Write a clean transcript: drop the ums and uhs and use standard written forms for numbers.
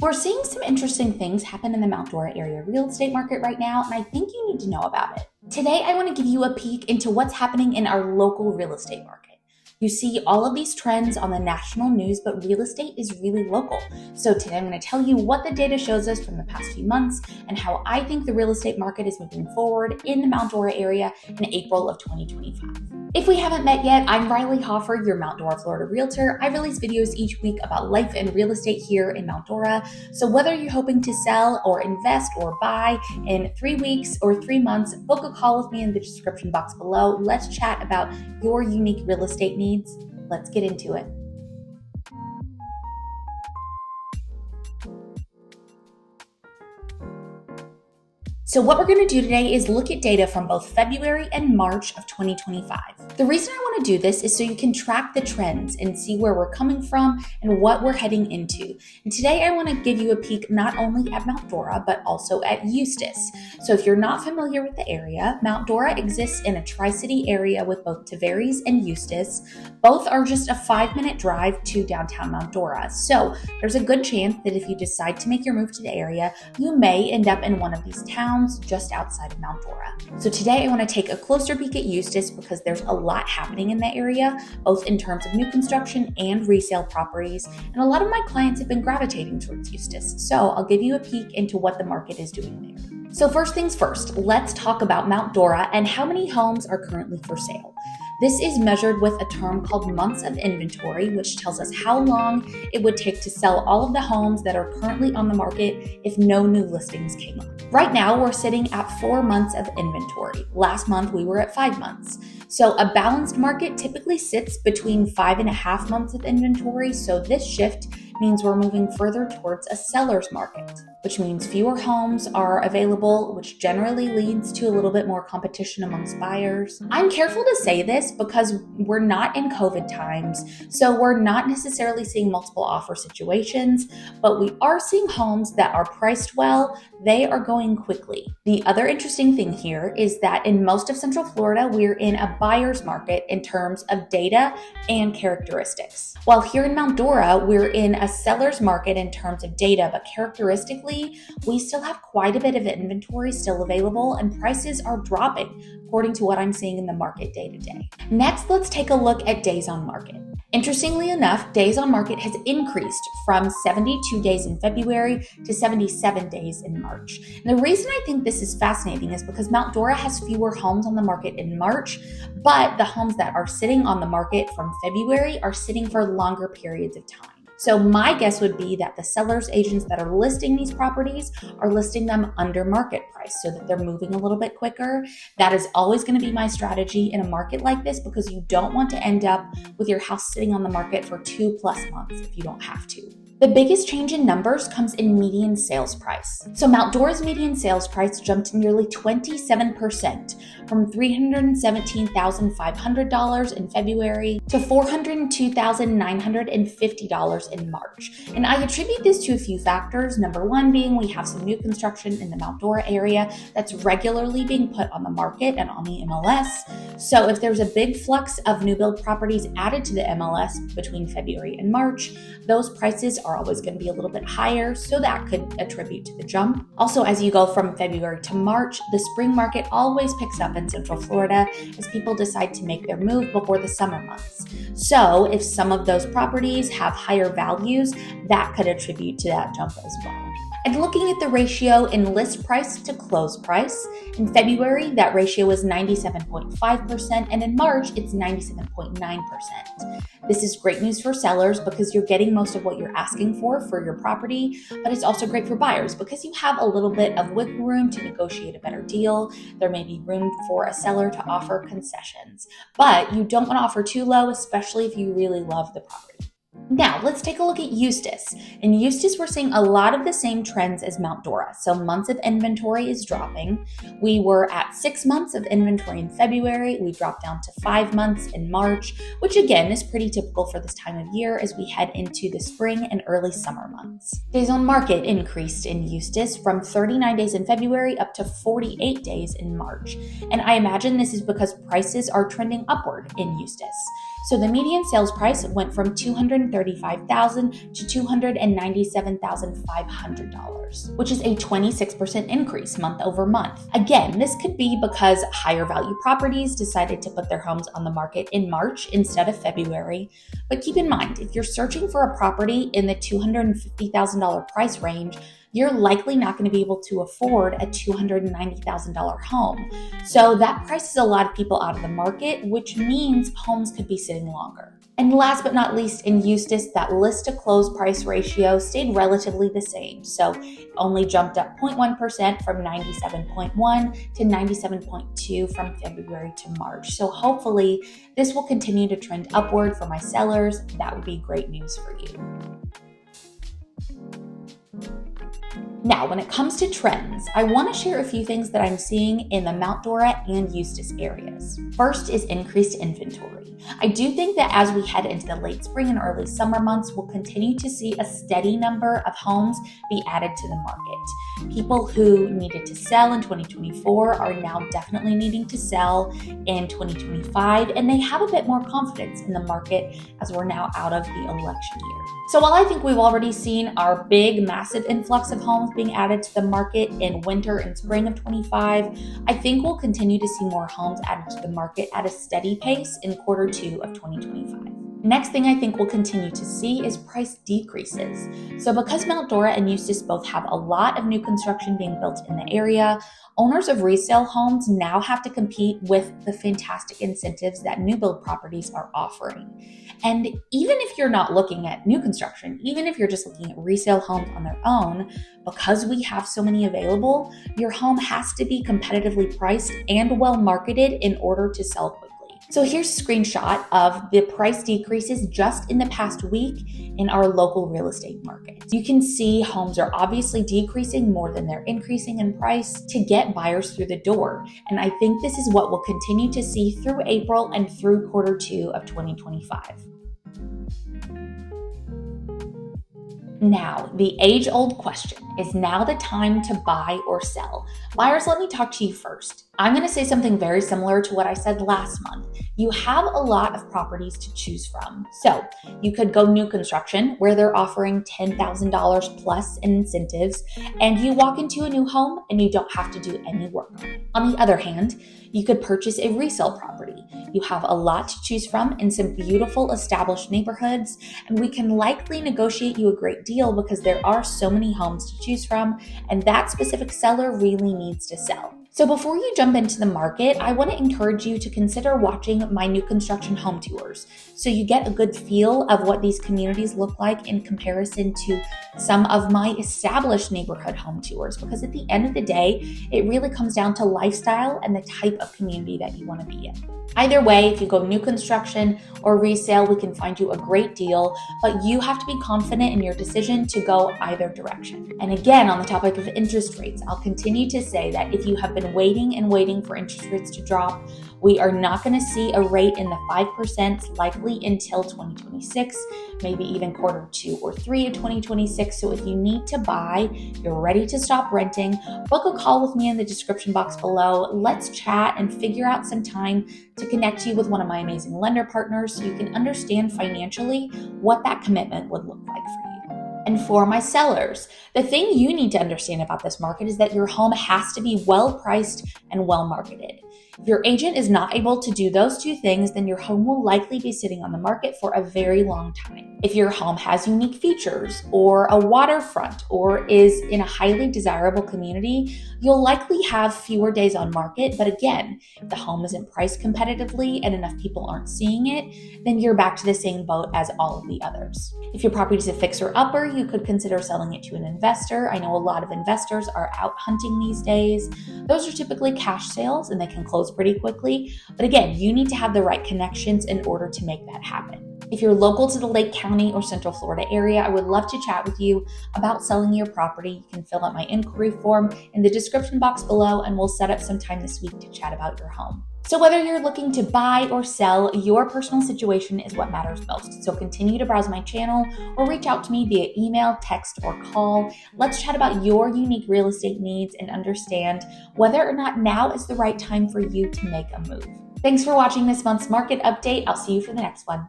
We're seeing some interesting things happen in the Mount Dora area real estate market right now, and I think you need to know about it. Today, I want to give you a peek into what's happening in our local real estate market. You see all of these trends on the national news, but real estate is really local. So today I'm going to tell you what the data shows us from the past few months and how I think the real estate market is moving forward in the Mount Dora area in April of 2025. If we haven't met yet, I'm Riley Hoffer, your Mount Dora, Florida realtor. I release videos each week about life and real estate here in Mount Dora. So whether you're hoping to sell or invest or buy in 3 weeks or 3 months, book a call with me in the description box below. Let's chat about your unique real estate needs. Let's get into it. So what we're going to do today is look at data from both February and March of 2025. The reason I want to do this is so you can track the trends and see where we're coming from and what we're heading into. And today I want to give you a peek not only at Mount Dora, but also at Eustis. So if you're not familiar with the area, Mount Dora exists in a Tri-City area with both Tavares and Eustis. Both are just a 5-minute drive to downtown Mount Dora. So there's a good chance that if you decide to make your move to the area, you may end up in one of these towns just outside of Mount Dora. So today I want to take a closer peek at Eustis because there's a lot happening in that area, both in terms of new construction and resale properties. And a lot of my clients have been gravitating towards Eustis. So I'll give you a peek into what the market is doing there. So first things first, let's talk about Mount Dora and how many homes are currently for sale. This is measured with a term called months of inventory, which tells us how long it would take to sell all of the homes that are currently on the market if no new listings came up. Right now, we're sitting at 4 months of inventory. Last month, we were at 5 months. So a balanced market typically sits between 5.5 months of inventory. So this shift means we're moving further towards a seller's market, which means fewer homes are available, which generally leads to a little bit more competition amongst buyers. I'm careful to say this because we're not in COVID times, so we're not necessarily seeing multiple offer situations, but we are seeing homes that are priced well. They are going quickly. The other interesting thing here is that in most of Central Florida, we're in a buyer's market in terms of data and characteristics. While here in Mount Dora, we're in a seller's market in terms of data, but characteristically, we still have quite a bit of inventory still available and prices are dropping according to what I'm seeing in the market day to day. Next, let's take a look at days on market. Interestingly enough, days on market has increased from 72 days in February to 77 days in March. And the reason I think this is fascinating is because Mount Dora has fewer homes on the market in March, but the homes that are sitting on the market from February are sitting for longer periods of time. So my guess would be that the sellers agents that are listing these properties are listing them under market price so that they're moving a little bit quicker. That is always going to be my strategy in a market like this because you don't want to end up with your house sitting on the market for 2+ months if you don't have to. The biggest change in numbers comes in median sales price. So Mount Dora's median sales price jumped nearly 27% from $317,500 in February to $402,950 in March. And I attribute this to a few factors. Number one being we have some new construction in the Mount Dora area that's regularly being put on the market and on the MLS. So if there's a big flux of new build properties added to the MLS between February and March, those prices are always going to be a little bit higher, so that could attribute to the jump. Also, as you go from February to March, the spring market always picks up in Central Florida as people decide to make their move before the summer months. So if some of those properties have higher values, that could attribute to that jump as well. And looking at the ratio in list price to close price, in February, that ratio was 97.5%, and in March, it's 97.9%. This is great news for sellers because you're getting most of what you're asking for your property, but it's also great for buyers because you have a little bit of wiggle room to negotiate a better deal. There may be room for a seller to offer concessions, but you don't want to offer too low, especially if you really love the property. Now, let's take a look at Eustis. In Eustis, we're seeing a lot of the same trends as Mount Dora. So months of inventory is dropping. We were at 6 months of inventory in February. We dropped down to 5 months in March, which again is pretty typical for this time of year as we head into the spring and early summer months. Days on market increased in Eustis from 39 days in February up to 48 days in March. And I imagine this is because prices are trending upward in Eustis. So the median sales price went from $235,000 to $297,500, which is a 26% increase month over month. Again, this could be because higher value properties decided to put their homes on the market in March instead of February. But keep in mind, if you're searching for a property in the $250,000 price range, you're likely not going to be able to afford a $290,000 home. So that prices a lot of people out of the market, which means homes could be sitting longer. And last but not least, in Eustis, that list to close price ratio stayed relatively the same. So it only jumped up 0.1% from 97.1 to 97.2 from February to March. So hopefully this will continue to trend upward for my sellers. That would be great news for you. Now, when it comes to trends, I want to share a few things that I'm seeing in the Mount Dora and Eustis areas. First is increased inventory. I do think that as we head into the late spring and early summer months, we'll continue to see a steady number of homes be added to the market. People who needed to sell in 2024 are now definitely needing to sell in 2025, and they have a bit more confidence in the market as we're now out of the election year. So while I think we've already seen our big, massive influx of homes being added to the market in winter and spring of 25, I think we'll continue to see more homes added to the market at a steady pace in quarter 2 of 2025. Next thing I think we'll continue to see is price decreases. So because Mount Dora and Eustis both have a lot of new construction being built in the area, owners of resale homes now have to compete with the fantastic incentives that new build properties are offering. And even if you're not looking at new construction, even if you're just looking at resale homes on their own, because we have so many available, your home has to be competitively priced and well marketed in order to sell quickly. So here's a screenshot of the price decreases just in the past week in our local real estate market. You can see homes are obviously decreasing more than they're increasing in price to get buyers through the door. And I think this is what we'll continue to see through April and through quarter 2 of 2025. Now, the age-old question, is now the time to buy or sell? Buyers, let me talk to you first. I'm going to say something very similar to what I said last month. You have a lot of properties to choose from. So you could go new construction where they're offering $10,000 plus in incentives, and you walk into a new home and you don't have to do any work on it. On the other hand, you could purchase a resale property. You have a lot to choose from in some beautiful established neighborhoods, and we can likely negotiate you a great deal because there are so many homes to choose from, and that specific seller really needs to sell. So before you jump into the market, I want to encourage you to consider watching my new construction home tours so you get a good feel of what these communities look like in comparison to some of my established neighborhood home tours, because at the end of the day, it really comes down to lifestyle and the type of community that you want to be in. Either way, if you go new construction or resale, we can find you a great deal, but you have to be confident in your decision to go either direction. And again, on the topic of interest rates, I'll continue to say that if you have been waiting and waiting for interest rates to drop, we are not going to see a rate in the 5% likely until 2026, maybe even quarter 2 or 3 of 2026. So if you need to buy, you're ready to stop renting, book a call with me in the description box below. Let's chat and figure out some time to connect you with one of my amazing lender partners so you can understand financially what that commitment would look like for you. And for my sellers, the thing you need to understand about this market is that your home has to be well priced and well marketed. If your agent is not able to do those two things, then your home will likely be sitting on the market for a very long time. If your home has unique features or a waterfront or is in a highly desirable community, you'll likely have fewer days on market. But again, if the home isn't priced competitively and enough people aren't seeing it, then you're back to the same boat as all of the others. If your property is a fixer-upper, you could consider selling it to an investor. I know a lot of investors are out hunting these days. Those are typically cash sales and they can close pretty quickly. But again, you need to have the right connections in order to make that happen. If you're local to the Lake County or Central Florida area, I would love to chat with you about selling your property. You can fill out my inquiry form in the description box below, and we'll set up some time this week to chat about your home. So whether you're looking to buy or sell, your personal situation is what matters most. So continue to browse my channel or reach out to me via email, text, or call. Let's chat about your unique real estate needs and understand whether or not now is the right time for you to make a move. Thanks for watching this month's market update. I'll see you for the next one.